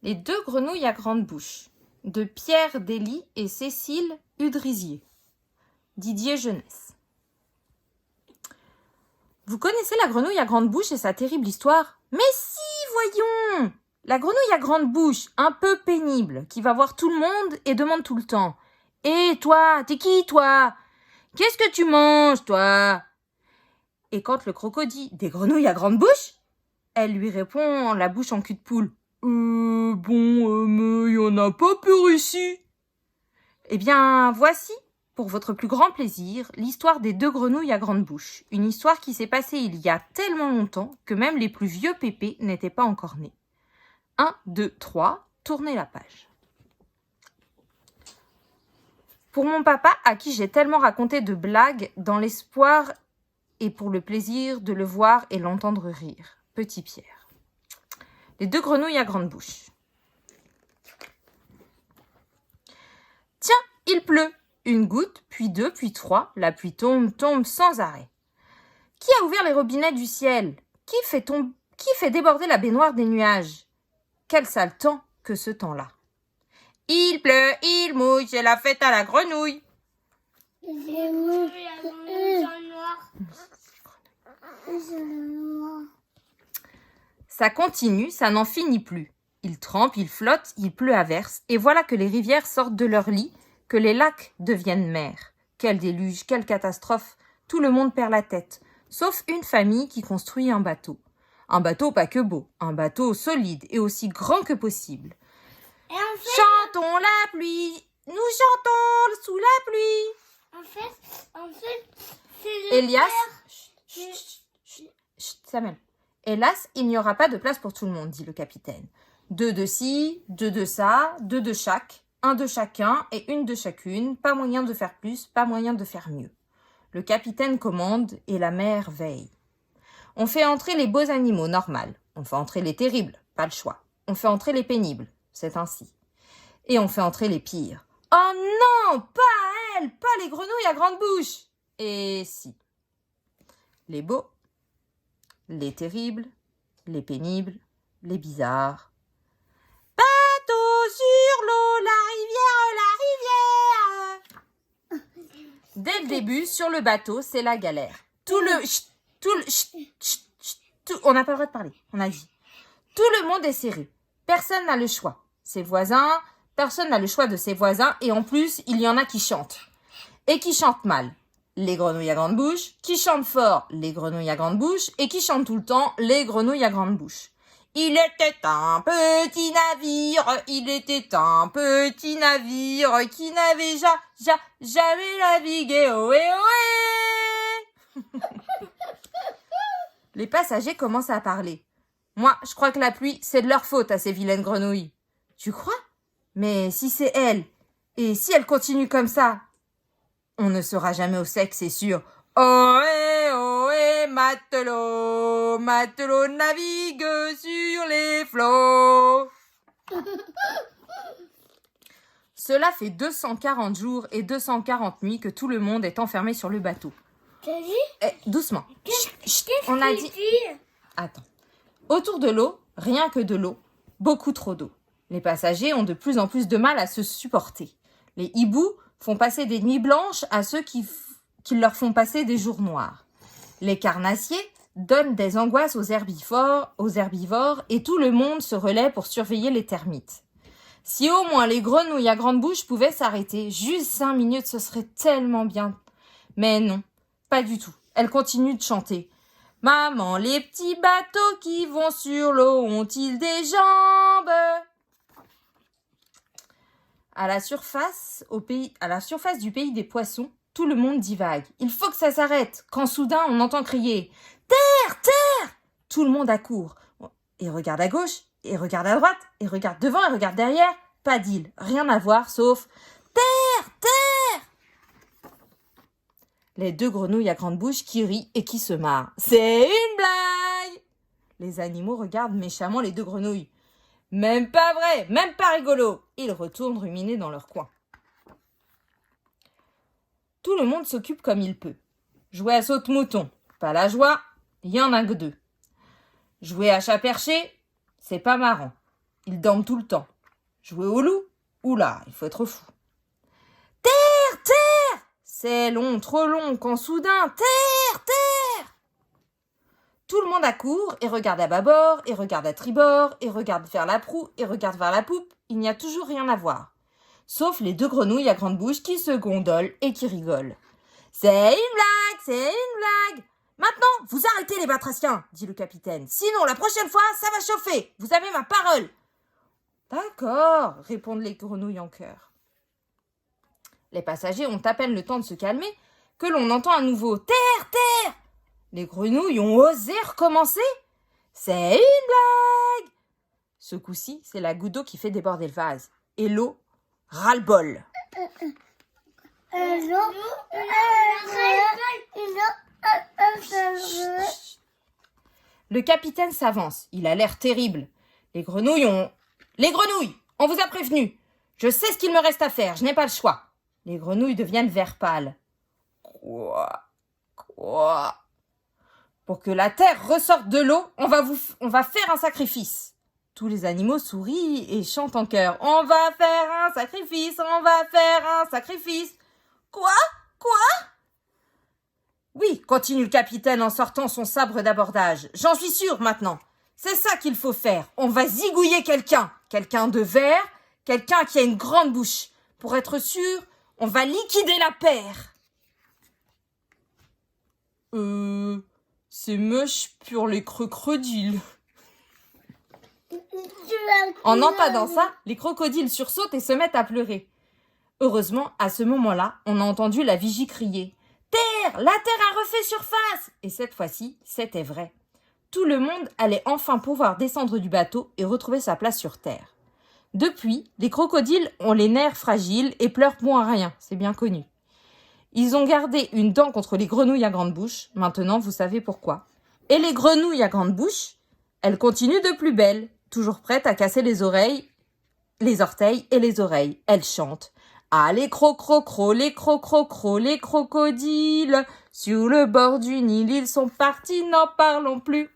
Les deux grenouilles à grande bouche, de Pierre Dély et Cécile Udrisier. Didier Jeunesse. Vous connaissez la grenouille à grande bouche et sa terrible histoire? Mais si, voyons! La grenouille à grande bouche, un peu pénible, qui va voir tout le monde et demande tout le temps. « Hé, toi, t'es qui, toi? Qu'est-ce que tu manges, toi ?» Et quand le crocodile des grenouilles à grande bouche, elle lui répond la bouche en cul de poule. Mais y en a pas peur ici. Eh bien, voici, pour votre plus grand plaisir, l'histoire des deux grenouilles à grande bouche. Une histoire qui s'est passée il y a tellement longtemps que même les plus vieux pépés n'étaient pas encore nés. 1, 2, 3, tournez la page. Pour mon papa, à qui j'ai tellement raconté de blagues dans l'espoir et pour le plaisir de le voir et l'entendre rire. Petit Pierre. Les deux grenouilles à grande bouche. Tiens, il pleut. Une goutte, puis deux, puis trois. La pluie tombe, tombe sans arrêt. Qui a ouvert les robinets du ciel? Qui fait déborder la baignoire des nuages? Quel sale temps que ce temps-là. Il pleut, il mouille, c'est la fête à la grenouille. Ça continue, ça n'en finit plus. Il trempe, il flotte, il pleut à verse, et voilà que les rivières sortent de leur lit, que les lacs deviennent mers. Quel déluge, quelle catastrophe, tout le monde perd la tête, sauf une famille qui construit un bateau. Un bateau pas que beau, un bateau solide et aussi grand que possible. Chantons la pluie, nous chantons sous la pluie. En fait, c'est le Elias, père. Samuel. Hélas, il n'y aura pas de place pour tout le monde, dit le capitaine. 2 de ci, 2 de ça, 2 de chaque, 1 de chacun et 1 de chacune, pas moyen de faire plus, pas moyen de faire mieux. Le capitaine commande et la mer veille. On fait entrer les beaux animaux, normal. On fait entrer les terribles, pas le choix. On fait entrer les pénibles, c'est ainsi. Et on fait entrer les pires. Oh non, pas elles, pas les grenouilles à grande bouche. Et si. Les beaux, les terribles, les pénibles, les bizarres. Bateau sur l'eau, la rivière. Dès le début, sur le bateau, c'est la galère. On n'a pas le droit de parler, on a dit. Tout le monde est serré. Personne n'a le choix. Ses voisins, personne n'a le choix de ses voisins et en plus, il y en a qui chantent. Et qui chantent mal. Les grenouilles à grande bouche, qui chantent fort, les grenouilles à grande bouche, et qui chantent tout le temps, les grenouilles à grande bouche. Il était un petit navire, qui n'avait jamais navigué, ohé, ohé. Les passagers commencent à parler. Moi, je crois que la pluie, c'est de leur faute à ces vilaines grenouilles. Tu crois? Mais si c'est elle, et si elle continue comme ça, on ne sera jamais au sec, c'est sûr. Ohé, ohé, matelot, matelot navigue sur les flots. Cela fait 240 jours et 240 nuits que tout le monde est enfermé sur le bateau. T'as dit? Doucement. Qu'est-ce On a qu'il dit... Attends. Autour de l'eau, rien que de l'eau, beaucoup trop d'eau. Les passagers ont de plus en plus de mal à se supporter. Les hiboux font passer des nuits blanches à ceux qui leur font passer des jours noirs. Les carnassiers donnent des angoisses aux herbivores et tout le monde se relaie pour surveiller les termites. Si au moins les grenouilles à grande bouche pouvaient s'arrêter, juste 5 minutes, ce serait tellement bien. Mais non, pas du tout. Elles continuent de chanter. Maman, les petits bateaux qui vont sur l'eau ont-ils des jambes? À la surface du pays des poissons, tout le monde divague. Il faut que ça s'arrête. Quand soudain, on entend crier « Terre, terre !» Tout le monde accourt. Et regarde à gauche, et regarde à droite, et regarde devant, et regarde derrière. Pas d'île, rien à voir, sauf « Terre, terre !» Les deux grenouilles à grande bouche qui rient et qui se marrent. C'est une blague! Les animaux regardent méchamment les deux grenouilles. Même pas vrai, même pas rigolo. Ils retournent ruminer dans leur coin. Tout le monde s'occupe comme il peut. Jouer à saute-mouton, pas la joie, il y en a que 2. Jouer à chat perché, c'est pas marrant. Ils dorment tout le temps. Jouer au loup? Oula, il faut être fou. Terre, terre! C'est long, trop long, quand soudain, terre, terre! Tout le monde accourt et regarde à bâbord, et regarde à tribord, et regarde vers la proue, et regarde vers la poupe. Il n'y a toujours rien à voir. Sauf les 2 grenouilles à grande bouche qui se gondolent et qui rigolent. C'est une blague, c'est une blague! Maintenant, vous arrêtez les batraciens, dit le capitaine. Sinon, la prochaine fois, ça va chauffer. Vous avez ma parole. D'accord, répondent les grenouilles en chœur. Les passagers ont à peine le temps de se calmer que l'on entend à nouveau « Terre, terre !» Les grenouilles ont osé recommencer. C'est une blague. Ce coup-ci, c'est la goutte d'eau qui fait déborder le vase. Et l'eau, ras-le-bol. Le capitaine s'avance. Il a l'air terrible. Les grenouilles, on vous a prévenu. Je sais ce qu'il me reste à faire. Je n'ai pas le choix. Les grenouilles deviennent vert pâle. Quoi? Pour que la terre ressorte de l'eau, on va faire un sacrifice. Tous les animaux sourient et chantent en chœur. On va faire un sacrifice, on va faire un sacrifice. Quoi? Oui, continue le capitaine en sortant son sabre d'abordage. J'en suis sûre maintenant. C'est ça qu'il faut faire. On va zigouiller quelqu'un. Quelqu'un de vert, quelqu'un qui a une grande bouche. Pour être sûr, on va liquider la paire. C'est moche pour les crocodiles. En entendant ça, les crocodiles sursautent et se mettent à pleurer. Heureusement, à ce moment-là, on a entendu la vigie crier « Terre! La terre a refait surface !» Et cette fois-ci, c'était vrai. Tout le monde allait enfin pouvoir descendre du bateau et retrouver sa place sur terre. Depuis, les crocodiles ont les nerfs fragiles et pleurent moins rien, c'est bien connu. Ils ont gardé une dent contre les grenouilles à grande bouche, maintenant vous savez pourquoi. Et les grenouilles à grande bouche, elles continuent de plus belle, toujours prêtes à casser les orteils et les oreilles. Elles chantent. Ah, les crocrocros, les crocrocros, les crocodiles, sur le bord du Nil, ils sont partis, n'en parlons plus.